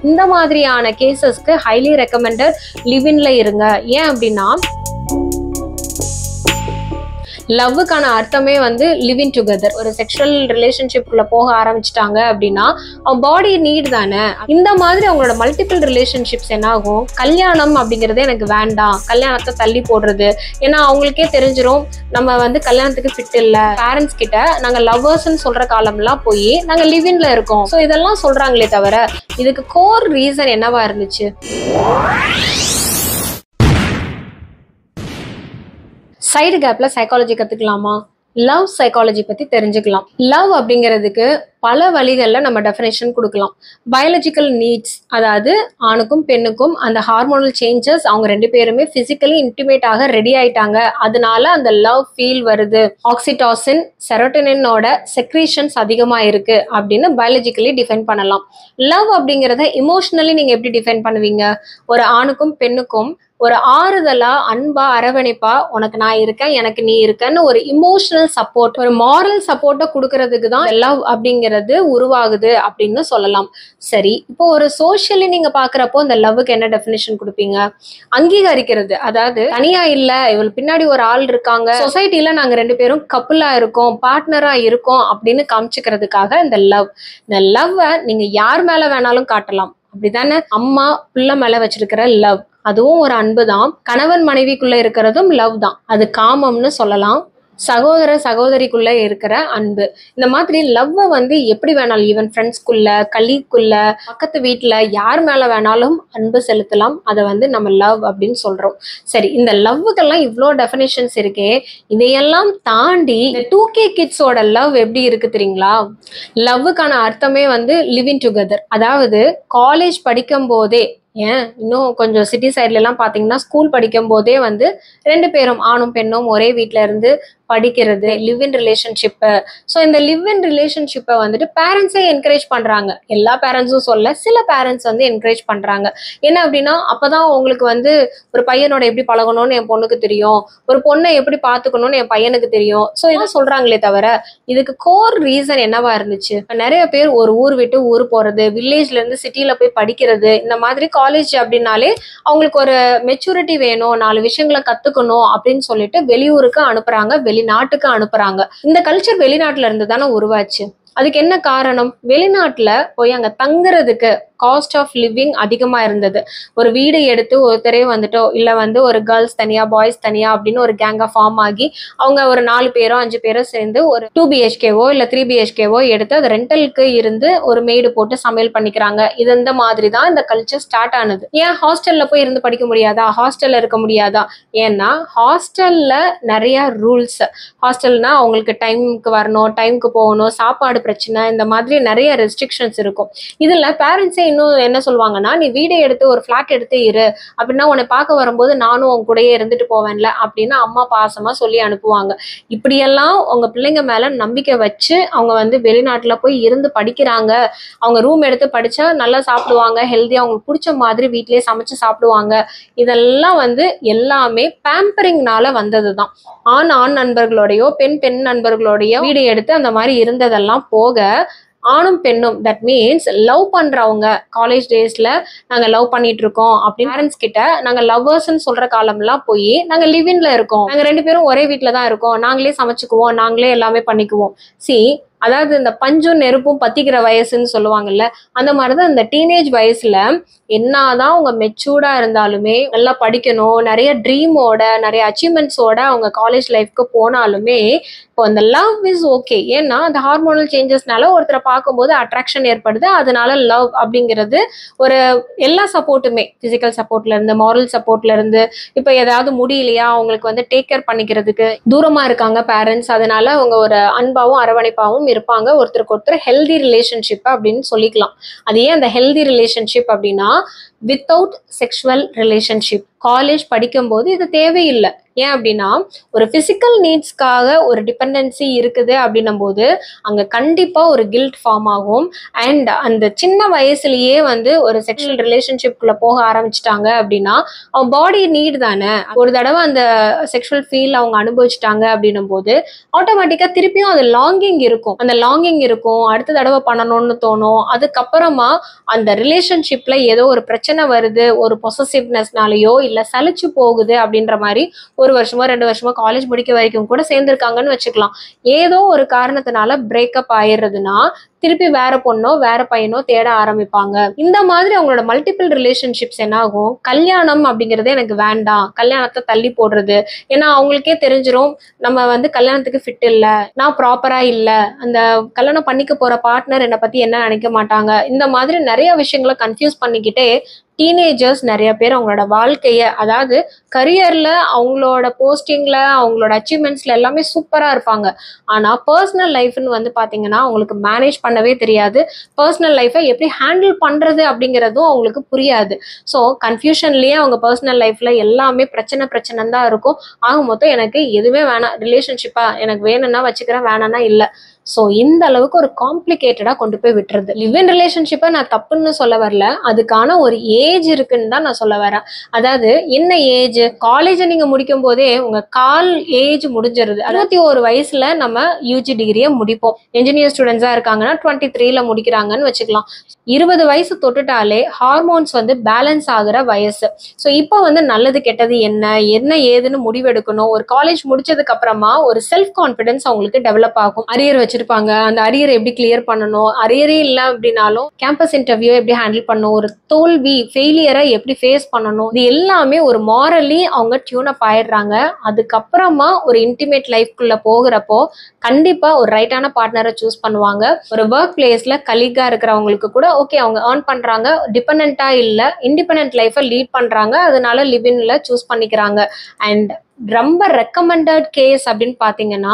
இந்த மாதிரியான கேசஸ்க்கு highly recommended live இன்ல இருங்க. ஏன் அப்படின்னா லவ்வுக்கான அர்த்தமே வந்து லிவிங் டுகெதர். ஒரு செக்ஷுவல் ரிலேஷன்ஷிப்குள்ள போக ஆரம்பிச்சிட்டாங்க அப்படின்னா அவங்க பாடி நீட் தானே. இந்த மாதிரி அவங்களோட மல்டிபிள் ரிலேஷன்ஷிப்ஸ் என்ன ஆகும், கல்யாணம் அப்படிங்கிறதே எனக்கு வேண்டாம், கல்யாணத்தை தள்ளி போடுறது. ஏன்னா அவங்களுக்கே தெரிஞ்சிரும் நம்ம வந்து கல்யாணத்துக்கு ஃபிட் இல்லை. பேரண்ட்ஸ் கிட்ட நாங்க லவ்வர்ஸ்ன்னு சொல்ற காலம்லாம் போய் நாங்க லிவின்ல இருக்கோம். ஸோ இதெல்லாம் சொல்றாங்களே தவிர இதுக்கு கோர் ரீசன் என்னவா இருந்துச்சு? சைடு கேப்ல சைக்காலஜி கத்துக்கலாமா? லவ் சைக்காலஜி பத்தி தெரிஞ்சுக்கலாம். லவ் அப்படிங்கிறதுக்கு பல வழிகள்ல நம்ம டெஃபினேஷன் கொடுக்கலாம். பயாலஜிக்கல் நீட்ஸ், அதாவது ஆணுக்கும் பெண்ணுக்கும் அந்த ஹார்மோனல் சேஞ்சஸ், அவங்க ரெண்டு பேருமே பிசிக்கலி இன்டிமேட் ஆக ரெடி ஆயிட்டாங்க, அதனால அந்த லவ் ஃபீல் வருது. ஆக்சிடாசின், செரோட்டோனினோட செக்ரீஷன்ஸ் அதிகமா இருக்கு அப்படின்னு பயாலஜிக்கலி டிஃபைன் பண்ணலாம். லவ் அப்படிங்கிறத இமோஷனலி நீங்க எப்படி டிஃபைன் பண்ணுவீங்க? ஒரு ஆணுக்கும் பெண்ணுக்கும் ஒரு ஆறுதலா, அன்பா, அரவணைப்பா, உனக்கு நான் இருக்கேன், எனக்கு நீ இருக்கன்னு ஒரு இமோஷனல் சப்போர்ட், ஒரு மாரல் சப்போர்ட்டை கொடுக்கறதுக்கு தான் லவ் அப்படிங்கிறது உருவாகுது அப்படின்னு சொல்லலாம். சரி, இப்போ ஒரு சோஷியலி நீங்க பாக்குறப்போ இந்த லவ்வுக்கு என்ன டெஃபினேஷன் கொடுப்பீங்க? அங்கீகரிக்கிறது, அதாவது தனியா இல்ல, இவள் பின்னாடி ஒரு ஆள் இருக்காங்க, சொசைட்டில நாங்க ரெண்டு பேரும் கப்புலா இருக்கோம், பார்ட்னரா இருக்கோம் அப்படின்னு காமிச்சுக்கிறதுக்காக இந்த லவ். இந்த லவ்வை நீங்க யார் மேல வேணாலும் காட்டலாம், அப்படிதானே? அம்மா பிள்ளை மேல வச்சிருக்கிற லவ், அதுவும் ஒரு அன்பு தான். கணவன் மனைவிக்குள்ள இருக்கிறதும் லவ் தான், அது காமம்னு சொல்லலாம். சகோதர சகோதரிக்குள்ள இருக்கிற அன்பு, இந்த மாதிரி லவ்வை வந்து எப்படி வேணாலும், ஈவன் ஃப்ரெண்ட்ஸ்குள்ள, கலீக்குள்ள, பக்கத்து வீட்டுல யார் மேல வேணாலும் அன்பு செலுத்தலாம். அதை வந்து நம்ம லவ் அப்படின்னு சொல்றோம். சரி, இந்த லவ்வுக்கெல்லாம் இவ்வளோ டெஃபினேஷன்ஸ் இருக்கே, இதையெல்லாம் தாண்டி இந்த 2K கிட்ஸோட லவ் எப்படி இருக்கு தெரியுங்களா? லவ்வுக்கான அர்த்தமே வந்து லிவிங் டுகெதர். அதாவது காலேஜ் படிக்கும் போதே, ஏன் இன்னும் கொஞ்சம் சிட்டி சைட்ல எல்லாம் பாத்தீங்கன்னா ஸ்கூல் படிக்கும் போதே வந்து ரெண்டு பேரும், ஆணும் பெண்ணும் ஒரே வீட்டுல இருந்து படிக்கிறது, லிவ் இன் ரிலேஷன்ஷிப்பு. ஸோ இந்த லிவ் இன் ரிலேஷன்ஷிப்பை வந்துட்டு பேரண்ட்ஸே என்கரேஜ் பண்றாங்க. எல்லா பேரண்ட்ஸும் சொல்ல, சில பேரண்ட்ஸ் வந்து என்கரேஜ் பண்றாங்க. என்ன அப்படின்னா, அப்பதான் உங்களுக்கு வந்து ஒரு பையனோட எப்படி பழகணும்னு என் பொண்ணுக்கு தெரியும், ஒரு பொண்ணை எப்படி பார்த்துக்கணும்னு என் பையனுக்கு தெரியும். ஸோ இதை சொல்றாங்களே தவிர இதுக்கு கோர் ரீசன் என்னவா இருந்துச்சு? நிறைய பேர் ஒரு ஊர் விட்டு ஊர் போறது, வில்லேஜ்ல இருந்து சிட்டில போய் படிக்கிறது, இந்த மாதிரி காலேஜ் அப்படின்னாலே அவங்களுக்கு ஒரு மெச்சூரிட்டி வேணும், 4 விஷயங்களை கத்துக்கணும் அப்படின்னு சொல்லிட்டு வெளியூருக்கு அனுப்புறாங்க, வெளிநாட்டுக்கு அனுப்புறாங்க. இந்த கல்ச்சர் வெளிநாட்டுல இருந்து தானே உருவாச்சு. அதுக்கு என்ன காரணம்? வெளிநாட்டுல போய் அங்க தங்குறதுக்கு காஸ்ட் ஆஃப் லிவிங் அதிகமா இருந்தது. ஒரு வீடு எடுத்து ஒருத்தரே வந்துட்டோ, இல்ல வந்து ஒரு கேர்ள்ஸ் தனியா பாய்ஸ் தனியா அப்படின்னு ஒரு கேங்கா ஃபார்ம் ஆகி அவங்க ஒரு 4 பேரோ 5 பேரோ சேர்ந்து ஒரு 2 BHKவோ இல்ல 3 BHKவோ எடுத்து அது ரெண்டலுக்கு இருந்து ஒரு மெய்டு போட்டு சமையல் பண்ணிக்கிறாங்க. இது இந்த மாதிரி தான் இந்த கல்ச்சர் ஸ்டார்ட் ஆனது. ஏன் ஹாஸ்டல்ல போய் இருந்து படிக்க முடியாதா? ஹாஸ்டல்ல இருக்க முடியாதா? ஏன்னா ஹாஸ்டல்ல நிறைய ரூல்ஸ். ஹாஸ்டல்னா அவங்களுக்கு டைமுக்கு வரணும், டைமுக்கு போகணும், சாப்பாடு பிரச்சனை, இந்த மாதிரி நிறைய ரெஸ்ட்ரிக்ஷன்ஸ் இருக்கும். இதுல பேரண்ட்ஸே இன்னும் என்ன சொல்லுவாங்கன்னா, நீ வீடை எடுத்து ஒரு பிளாட் எடுத்து இரு, அப்படின்னா உன்னை பார்க்க வரும்போது நானும் உங்க கூடயே இருந்துட்டு போவேன்ல அப்படின்னு அம்மா பாசமா சொல்லி அனுப்புவாங்க. இப்படியெல்லாம் உங்க பிள்ளைங்க மேல நம்பிக்கை வச்சு அவங்க வந்து வெளிநாட்டுல போய் இருந்து படிக்கிறாங்க. அவங்க ரூம் எடுத்து படிச்சா நல்லா சாப்பிடுவாங்க, ஹெல்த்தியா அவங்களுக்கு பிடிச்ச மாதிரி வீட்லயே சமைச்சு சாப்பிடுவாங்க. இதெல்லாம் வந்து எல்லாமே பேம்பரிங்னால வந்ததுதான். ஆண் நண்பர்களோடையோ பெண் நண்பர்களோடையோ வீடு எடுத்து அந்த மாதிரி இருந்ததெல்லாம் போக, ஆணும் பெண்ணும், தட் மீன்ஸ் லவ் பண்றவங்க காலேஜ் டேஸ்ல நாங்க லவ் பண்ணிட்டு இருக்கோம் அப்படின்னு பேரண்ட்ஸ் கிட்ட நாங்க லவ்வர்ஸ்ன்னு சொல்ற காலம்லாம் போய் நாங்க லிவ் இன்ல இருக்கோம், நாங்க ரெண்டு பேரும் ஒரே வீட்டுல தான் இருக்கோம், நாங்களே சமைச்சுக்குவோம், நாங்களே எல்லாமே பண்ணிக்குவோம். அதாவது இந்த பஞ்சும் நெருப்பும் பத்திக்கிற வயசுன்னு சொல்லுவாங்கல்ல, அந்த மாதிரிதான் இந்த டீனேஜ் வயசுல என்னதான் அவங்க மெச்சூர்டா இருந்தாலுமே, நல்லா படிக்கணும், நிறைய ட்ரீமோட நிறைய அச்சீவ்மெண்ட்ஸோட அவங்க காலேஜ் லைஃப்க்கு போனாலுமே இப்போ இந்த லவ் இஸ் ஓகே. ஏன்னா அந்த ஹார்மோனல் சேஞ்சஸ்னால ஒருத்தரை பார்க்கும்போது அட்ராக்ஷன் ஏற்படுது, அதனால லவ் அப்படிங்கிறது ஒரு எல்லா சப்போர்ட்டுமே, பிசிக்கல் சப்போர்ட்ல இருந்து மாரல் சப்போர்ட்ல இருந்து, இப்போ ஏதாவது முடியலையா அவங்களுக்கு வந்து டேக் கேர் பண்ணிக்கிறதுக்கு தூரமா இருக்காங்க பேரண்ட்ஸ், அதனால அவங்க ஒரு அன்பாவும் அரவணைப்பாவும் இருப்பாங்க, ஒருத்தருக்கு ஒருத்தர் ஹெல்தி ரிலேஷன்ஷிப் அப்படின்னு சொல்லிக்கலாம். அது ஏன் அந்த ஹெல்தி ரிலேஷன்ஷிப் அப்படின்னா, வித்தவுட் செக்ஷுவல் ரிலேஷன்ஷிப். காலேஜ் படிக்கும்போது இது தேவையில்லை. ஏன் அப்படின்னா ஒரு பிசிக்கல் நீட்ஸ்க்காக ஒரு டிபெண்டன்சி இருக்குது அப்படின்னும் போது அங்க கண்டிப்பா ஒரு கில்ட் ஃபார்ம் ஆகும். அண்ட் அந்த சின்ன வயசுலயே வந்து ஒரு செக்ஷுவல் ரிலேஷன்ஷிப்குள்ள போக ஆரம்பிச்சிட்டாங்க அப்படின்னா அவங்க பாடி நீட் தானே. ஒரு தடவை அந்த செக்ஷுவல் ஃபீல் அவங்க அனுபவிச்சிட்டாங்க அப்படின்னும் போது ஆட்டோமேட்டிக்கா திருப்பியும் அது லாங்கிங் இருக்கும். அந்த லாங்கிங் இருக்கும், அடுத்த தடவை பண்ணணும்னு தோணும். அதுக்கப்புறமா அந்த ரிலேஷன்ஷிப்ல ஏதோ ஒரு பிரச்சனை வருது, ஒரு பொசசிவ்னஸ்னாலயோ இல்ல சலிச்சு போகுது அப்படின்ற மாதிரி 1 வருஷமோ 2 வருஷமோ காலேஜ் முடிக்க வரைக்கும் கூட சேர்ந்திருக்காங்கன்னு வச்சுக்கலாம். ஏதோ ஒரு காரணத்தினால பிரேக்கப் ஆயிடுறதுன்னா திருப்பி வேற பொண்ணோ வேற பையனோ தேட ஆரம்பிப்பாங்க. இந்த மாதிரி அவங்களோட மல்டிபிள் ரிலேஷன்ஷிப்ஸ் என்ன ஆகும், கல்யாணம் அப்படிங்கறதே எனக்கு வேண்டாம், கல்யாணத்தை தள்ளி போடுறது. ஏன்னா அவங்களுக்கே தெரிஞ்சிரும் நம்ம வந்து கல்யாணத்துக்கு ஃபிட் இல்ல, நான் ப்ராப்பரா இல்ல, அந்த கல்யாணம் பண்ணிக்க போற பார்ட்னர் என்னை பத்தி என்ன நினைக்க மாட்டாங்க. இந்த மாதிரி நிறைய விஷயங்களை கன்ஃபியூஸ் பண்ணிக்கிட்டே டீனேஜர்ஸ் நிறைய பேர் அவங்களோட வாழ்க்கைய, அதாவது கரியர்ல அவங்களோட போஸ்டிங்ல அவங்களோட அச்சீவ்மெண்ட்ஸ்ல எல்லாமே சூப்பரா இருப்பாங்க. ஆனா பர்சனல் லைஃப்னு வந்து பாத்தீங்கன்னா அவங்களுக்கு மேனேஜ் பண்ணவே தெரியாது. பர்சனல் லைஃபை எப்படி ஹேண்டில் பண்றது அப்படிங்கிறதும் அவங்களுக்கு புரியாது. ஸோ கன்ஃபியூஷன்லயே அவங்க பர்சனல் லைஃப்ல எல்லாமே பிரச்சனை தான் இருக்கும். ஆக மொத்தம் எனக்கு எதுவுமே வேணாம், ரிலேஷன்ஷிப்பா எனக்கு வேணும்னா வச்சுக்கிறேன், வேணாம்னா இல்லை. ஸோ இந்த அளவுக்கு ஒரு காம்ப்ளிகேட்டடா கொண்டு போய் விட்டுறது. லிவ் இன் ரிலேஷன்ஷிப்பை நான் தப்புன்னு சொல்ல வரல, அதுக்கான ஒரு ஏஜ் இருக்குன்னு தான் நான் சொல்ல வரேன். அதாவது என்ன ஏஜ், காலேஜை நீங்க முடிக்கும் போதே உங்க கால் ஏஜ் முடிஞ்சிருது. 21 வயசுல நம்ம யூஜி டிகிரியை முடிப்போம். என்ஜினியர் ஸ்டூடெண்ட்ஸா இருக்காங்கன்னா 23ல முடிக்கிறாங்கன்னு வச்சுக்கலாம். 20 வயசு தொட்டுட்டாலே ஹார்மோன்ஸ் வந்து பேலன்ஸ் ஆகுற வயசு. ஸோ இப்போ வந்து நல்லது கெட்டது என்ன ஏதுன்னு முடிவெடுக்கணும். ஒரு காலேஜ் முடிச்சதுக்கு அப்புறமா ஒரு செல்ஃப் கான்பிடன்ஸ் அவங்களுக்கு டெவலப் ஆகும். அரியர் வச்சிருப்பாங்க, அந்த அரியரை எப்படி கிளியர் பண்ணணும், அரியரே இல்லை அப்படின்னாலும் கேம்பஸ் இன்டர்வியூ எப்படி ஹேண்டில் பண்ணணும், ஒரு தோல்வி ஃபெயிலியரை எப்படி ஃபேஸ் பண்ணணும், இது எல்லாமே ஒரு மாரலி அவங்க டியூன் அப் ஆயிடுறாங்க. அதுக்கப்புறமா ஒரு இன்டிமேட் லைஃப்குள்ள போகிறப்போ கண்டிப்பா ஒரு ரைட்டான பார்ட்னரை சூஸ் பண்ணுவாங்க. ஒரு ஒர்க் பிளேஸ்ல கலீகா இருக்கிறவங்களுக்கு கூட ஓகே, அவங்க ஏர்ன் பண்றாங்க, டிபெண்டா இல்ல, இண்டிபெண்டன்ட் லைஃபை லீட் பண்றாங்க, அதனால லிவ் இன்ல சூஸ் பண்ணிக்கிறாங்க. அண்ட் ரொம்ப ரெக்கமெண்டட் கேஸ் அப்படின்னு பாத்தீங்கன்னா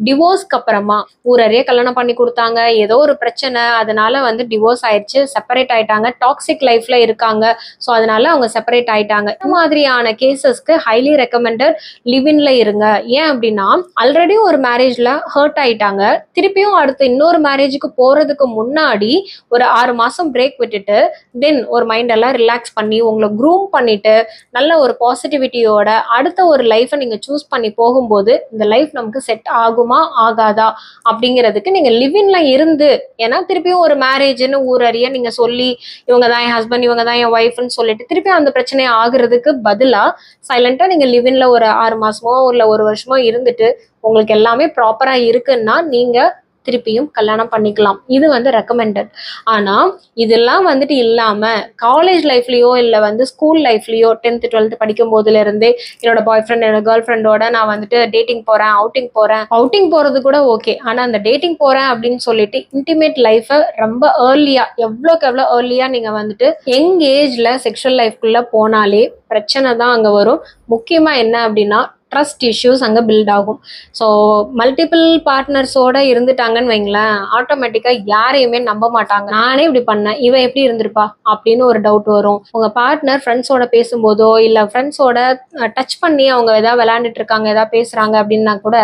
டிவோர்ஸ்க்கு அப்புறமா ஊரறிய கல்யாணம் பண்ணி கொடுத்தாங்க, ஏதோ ஒரு பிரச்சனை, அதனால வந்து டிவோர்ஸ் ஆயிடுச்சு, செப்பரேட் ஆயிட்டாங்க, டாக்ஸிக் லைஃப்ல இருக்காங்க, ஸோ அதனால அவங்க செப்பரேட் ஆயிட்டாங்க. இந்த மாதிரியான கேசஸ்க்கு ஹைலி ரெக்கமெண்டட் லிவ் இன்ல இருங்க. ஏன் அப்படின்னா ஆல்ரெடி ஒரு மேரேஜ்ல ஹர்ட் ஆயிட்டாங்க, திருப்பியும் அடுத்து இன்னொரு மேரேஜுக்கு போறதுக்கு முன்னாடி ஒரு 6 மாசம் பிரேக் விட்டுட்டு தென் ஒரு மைண்ட் எல்லாம் ரிலாக்ஸ் பண்ணி உங்களை க்ரூம் பண்ணிட்டு நல்ல ஒரு பாசிட்டிவிட்டியோட அடுத்த ஒரு லைஃபை நீங்க சூஸ் பண்ணி போகும்போது இந்த லைஃப் நமக்கு செட் ஆகுமா ஆகாதா அப்படிங்கிறதுக்கு நீங்க லிவ் இன்ல இருந்து, ஏன்னா திருப்பியும் ஒரு மேரேஜ்னு ஊரறிய நீங்க சொல்லி இவங்க தான் என் ஹஸ்பண்ட் இவங்க தான் என் ஒய்ஃப்னு சொல்லிட்டு திருப்பியும் அந்த பிரச்சனை ஆகுறதுக்கு பதிலா சைலண்டா நீங்க லிவ் இன்ல ஒரு 6 மாசமோ இல்ல 1 வருஷமோ இருந்துட்டு உங்களுக்கு எல்லாமே ப்ராப்பரா இருக்குன்னா நீங்க திருப்பியும் கல்யாணம் பண்ணிக்கலாம். இது வந்து ரெக்கமெண்டட். ஆனா இதெல்லாம் வந்துட்டு இல்லாம காலேஜ் லைஃப்லயோ இல்ல வந்து ஸ்கூல் லைஃப்லயோ 10th 12th படிக்கும் போதுல இருந்தே என்னோட பாய் ஃப்ரெண்ட் என்னோட கேர்ள் ஃப்ரெண்டோட நான் வந்துட்டு டேட்டிங் போறேன், அவுட்டிங் போறது கூட ஓகே, ஆனா அந்த டேட்டிங் போறேன் அப்படின்னு சொல்லிட்டு இன்டிமேட் லைஃபை ரொம்ப ஏர்லியா, எவ்வளோக்கு எவ்வளோ ஏர்லியா நீங்க வந்துட்டு யங் ஏஜ்ல செக்ஷுவல் லைஃப்குள்ள போனாலே பிரச்சனை தான் அங்க வரும். முக்கியமா என்ன அப்படின்னா ட்ரஸ்ட் இஷ்யூஸ் அங்கே பில்ட் ஆகும். ஸோ மல்டிபிள் பார்ட்னர்ஸோட இருந்துட்டாங்கன்னு வைங்களேன், ஆட்டோமேட்டிக்காக யாரையுமே நம்ப மாட்டாங்க. நானே இப்படி பண்ணேன், இவன் எப்படி இருந்திருப்பா அப்படின்னு ஒரு டவுட் வரும். உங்கள் பார்ட்னர் ஃப்ரெண்ட்ஸோட பேசும்போதோ இல்லை ஃப்ரெண்ட்ஸோட டச் பண்ணி அவங்க எதாவது விளையாண்டுட்டு இருக்காங்க, எதாவது பேசுகிறாங்க அப்படின்னா கூட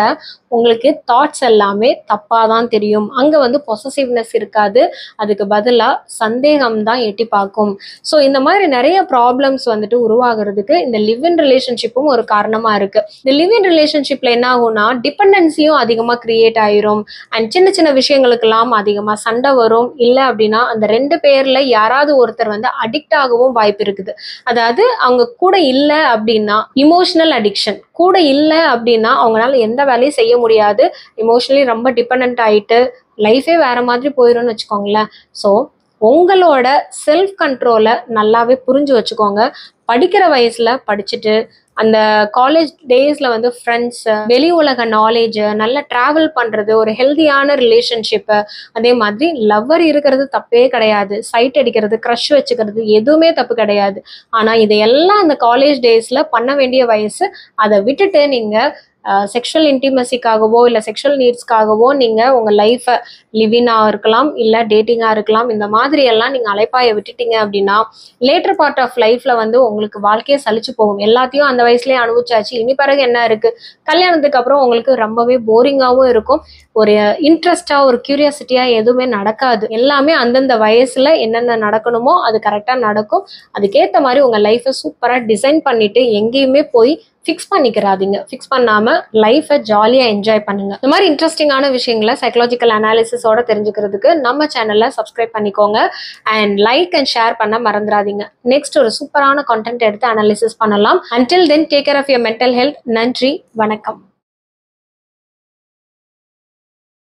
உங்களுக்கு தாட்ஸ் எல்லாமே தப்பாக தான் தெரியும். அங்கே வந்து பொசசிவ்னஸ் இருக்காது, அதுக்கு பதிலாக சந்தேகம் தான் எட்டி பார்க்கும். ஸோ இந்த மாதிரி நிறைய ப்ராப்ளம்ஸ் வந்துட்டு உருவாகிறதுக்கு இந்த லிவ் இன் ரிலேஷன்ஷிப்பும் ஒரு காரணமாக இருக்குது. இந்த லிவ் இன் ரிலேஷன்ஷிப்ல என்ன ஆகும்னா டிபெண்டன்சியும் அதிகமா கிரியேட் ஆயிரும். அண்ட் சின்ன சின்ன விஷயங்களுக்கெல்லாம் அதிகமா சண்டை வரும். இல்லை அப்படின்னா அந்த 2 பேர்ல யாராவது ஒருத்தர் வந்து அடிக்ட் ஆகவும் வாய்ப்பு இருக்குது. அதாவது அவங்க கூட இல்லை அப்படின்னா இமோஷனல் அடிக்ஷன், கூட இல்லை அப்படின்னா அவங்களால எந்த வேலையும் செய்ய முடியாது, இமோஷனலி ரொம்ப டிபெண்ட் ஆயிட்டு லைஃபே வேற மாதிரி போயிடும்னு வச்சுக்கோங்களேன். ஸோ உங்களோட செல்ஃப் கண்ட்ரோலை நல்லாவே புரிஞ்சு வச்சுக்கோங்க. படிக்கிற வயசுல படிச்சுட்டு அந்த காலேஜ் டேஸ்ல வந்து ஃப்ரெண்ட்ஸ், வெளி உலக நாலேஜ், நல்லா டிராவல் பண்றது, ஒரு ஹெல்தியான ரிலேஷன்ஷிப்பு, அதே மாதிரி லவ்வர் இருக்கிறது தப்பே கிடையாது, சைட் அடிக்கிறது, க்ரஷ் வச்சுக்கிறது எதுவுமே தப்பு கிடையாது. ஆனா இதையெல்லாம் அந்த காலேஜ் டேஸ்ல பண்ண வேண்டிய வயசு. அதை விட்டுட்டு நீங்க செக்ஷுவல் இன்டிமசிக்காகவோ இல்லை செக்ஷுவல் நீட்ஸ்க்காகவோ நீங்கள் உங்கள் லைஃப்பை லிவினாக இருக்கலாம் இல்லை டேட்டிங்காக இருக்கலாம், இந்த மாதிரி எல்லாம் நீங்கள் அலைப்பாய விட்டுட்டீங்க அப்படின்னா லேட்டர் பார்ட் ஆஃப் லைஃப்பில் வந்து உங்களுக்கு வாழ்க்கையை சலிச்சு போகும். எல்லாத்தையும் அந்த வயசுலேயே அனுபவிச்சாச்சு, இனி பிறகு என்ன இருக்குது, கல்யாணத்துக்கு அப்புறம் உங்களுக்கு ரொம்பவே போரிங்காகவும் இருக்கும், ஒரு இன்ட்ரெஸ்டாக ஒரு கியூரியாசிட்டியாக எதுவுமே நடக்காது. எல்லாமே அந்தந்த வயசில் என்னென்ன நடக்கணுமோ அது கரெக்டாக நடக்கும். அதுக்கேற்ற மாதிரி உங்கள் லைஃப்பை சூப்பராக டிசைன் பண்ணிவிட்டு எங்கேயுமே போய் ஃபிக்ஸ் பண்ணிக்கிறாதீங்க. ஃபிக்ஸ் பண்ணாமல் லைஃப்பை ஜாலியாக என்ஜாய் பண்ணுங்க. இந்த மாதிரி இன்ட்ரெஸ்டிங்கான விஷயங்களை சைக்காலஜிக்கல் அனாலிசிஸோட தெரிஞ்சுக்கிறதுக்கு நம்ம சேனலில் சப்ஸ்கிரைப் பண்ணிக்கோங்க அண்ட் லைக் அண்ட் ஷேர் பண்ண மறந்துடாதீங்க. நெக்ஸ்ட் ஒரு சூப்பரான கான்டென்ட் எடுத்து அனாலிசிஸ் பண்ணலாம். Until then take care of your mental health. நன்றி, வணக்கம்.